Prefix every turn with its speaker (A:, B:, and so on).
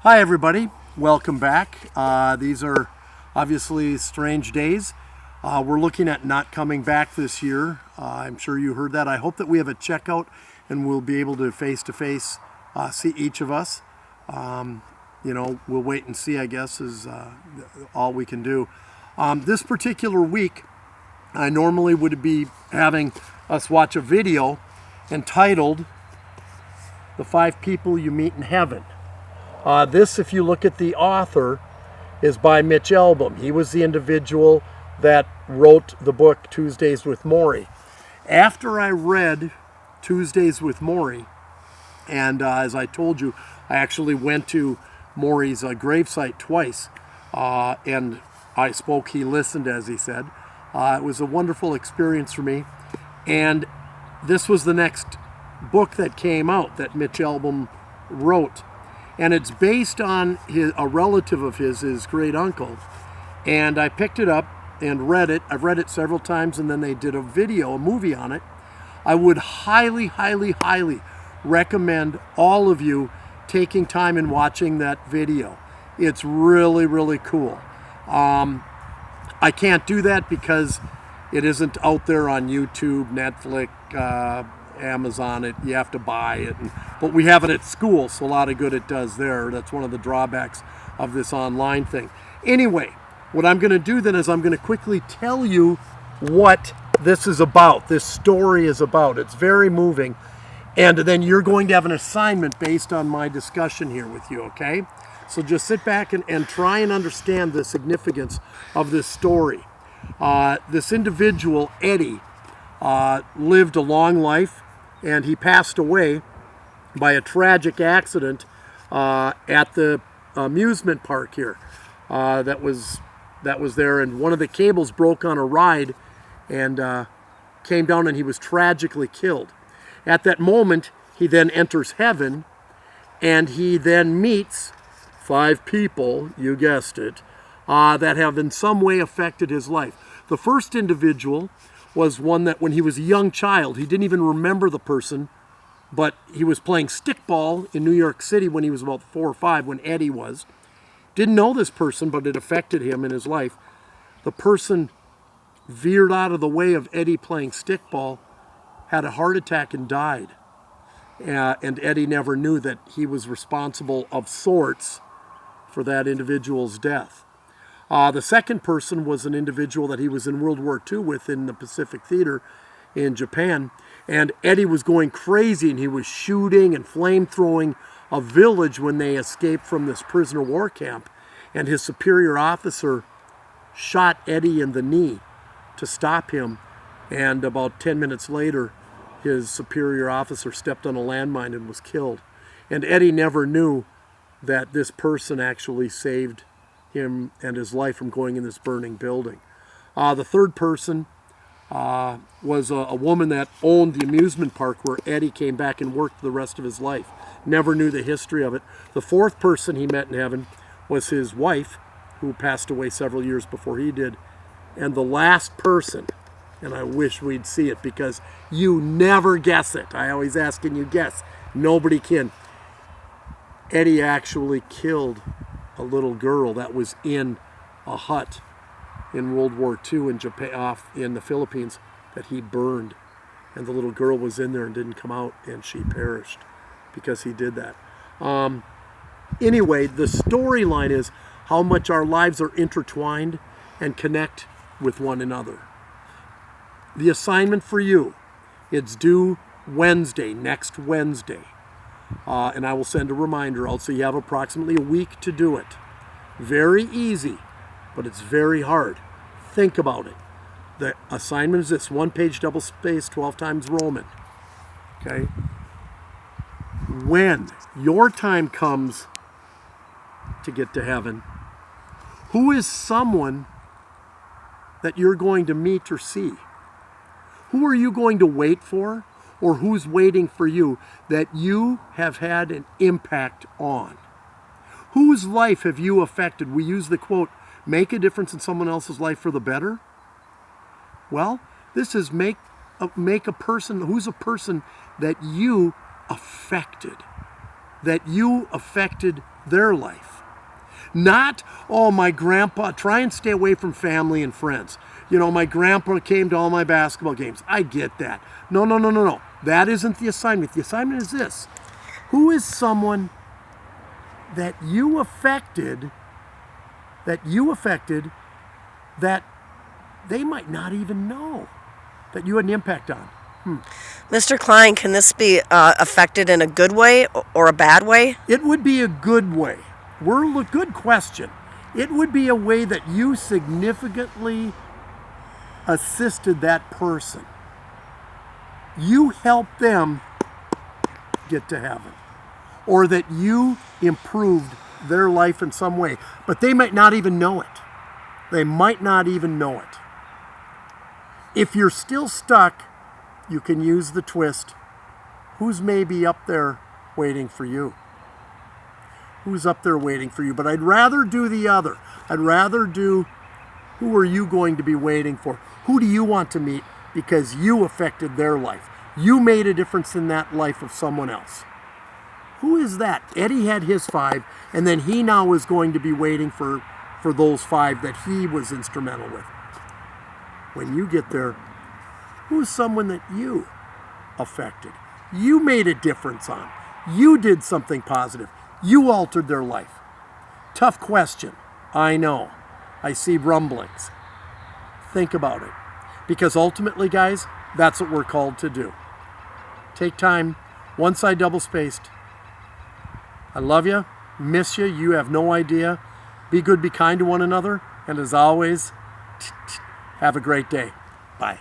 A: Hi everybody, welcome back. These are obviously strange days. We're looking at not coming back this year. I'm sure you heard that. I hope that we have a checkout and we'll be able to face see each of us. We'll wait and see, I guess, is all we can do. This particular week, I normally would be having us watch a video entitled "The 5 People You Meet in Heaven." This, if you look at the author, is by Mitch Albom. He was the individual that wrote the book Tuesdays with Morrie. After I read Tuesdays with Morrie, and as I told you, I actually went to Morrie's gravesite twice, and I spoke, he listened, as he said. It was a wonderful experience for me, and this was the next book that came out that Mitch Albom wrote. And it's based on a relative of his great uncle. And I picked it up and read it. I've read it several times, and then they did a movie on it. I would highly, highly, highly recommend all of you taking time and watching that video. It's really, really cool. I can't do that because it isn't out there on YouTube, Netflix, Amazon. You have to buy it, but we have it at school, so a lot of good it does there. That's one of the drawbacks of this online thing. Anyway, what I'm going to do then is I'm going to quickly tell you what this is about, this story is about. It's very moving, and then you're going to have an assignment based on my discussion here with you, okay? So just sit back and try and understand the significance of this story. This individual, Eddie, lived a long life, and he passed away by a tragic accident at the amusement park here that was there, and one of the cables broke on a ride and came down, and he was tragically killed. At that moment, he then enters heaven, and he then meets 5 people, you guessed it, that have in some way affected his life. The first individual was one that when he was a young child, he didn't even remember the person, but he was playing stickball in New York City when he was about 4 or 5, when Eddie was. Didn't know this person, but it affected him in his life. The person veered out of the way of Eddie playing stickball, had a heart attack and died. And Eddie never knew that he was responsible of sorts for that individual's death. The second person was an individual that he was in World War II with in the Pacific Theater in Japan. And Eddie was going crazy, and he was shooting and flame-throwing a village when they escaped from this prisoner war camp. And his superior officer shot Eddie in the knee to stop him. And about 10 minutes later, his superior officer stepped on a landmine and was killed. And Eddie never knew that this person actually saved him and his life from going in this burning building. The third person was a woman that owned the amusement park where Eddie came back and worked the rest of his life. Never knew the history of it. The fourth person he met in heaven was his wife, who passed away several years before he did. And the last person, and I wish we'd see it because you never guess it. I always ask, can you guess? Nobody can. Eddie actually killed a little girl that was in a hut in World War II in Japan, off in the Philippines, that he burned. And the little girl was in there and didn't come out, and she perished because he did that. Anyway, the storyline is how much our lives are intertwined and connect with one another. The assignment for you, it's due Wednesday, next Wednesday. And I will send a reminder out, so you have approximately a week to do it. Very easy, but it's very hard. Think about it. The assignment is this: 1 page, double space, 12 times Roman. Okay? When your time comes to get to heaven, who is someone that you're going to meet or see? Who are you going to wait for? Or who's waiting for you that you have had an impact on? Whose life have you affected? We use the quote, make a difference in someone else's life for the better. Well, this is make a person, who's a person that you affected. that you affected their life. Not, oh, my grandpa, try and stay away from family and friends. You know, my grandpa came to all my basketball games. I get that. No, no, no, no, no. That isn't the assignment. The assignment is this. Who is someone that you affected that they might not even know that you had an impact on?
B: Mr. Klein, can this be affected in a good way or a bad way?
A: It would be a good way. Good question. It would be a way that you significantly assisted that person. You helped them get to heaven, or that you improved their life in some way, but they might not even know it. They might not even know it. If you're still stuck, you can use the twist. Who's maybe up there waiting for you? Who's up there waiting for you? But I'd rather do the other. I'd rather do, who are you going to be waiting for? Who do you want to meet because you affected their life? You made a difference in that life of someone else. Who is that? Eddie had his 5, and then he now is going to be waiting for those 5 that he was instrumental with. When you get there, who's someone that you affected? You made a difference on. You did something positive. You altered their life. Tough question. I know. I see rumblings. Think about it. Because ultimately, guys, that's what we're called to do. Take time. One side double spaced. I love you. Miss you. You have no idea. Be good, be kind to one another. And as always, have a great day. Bye.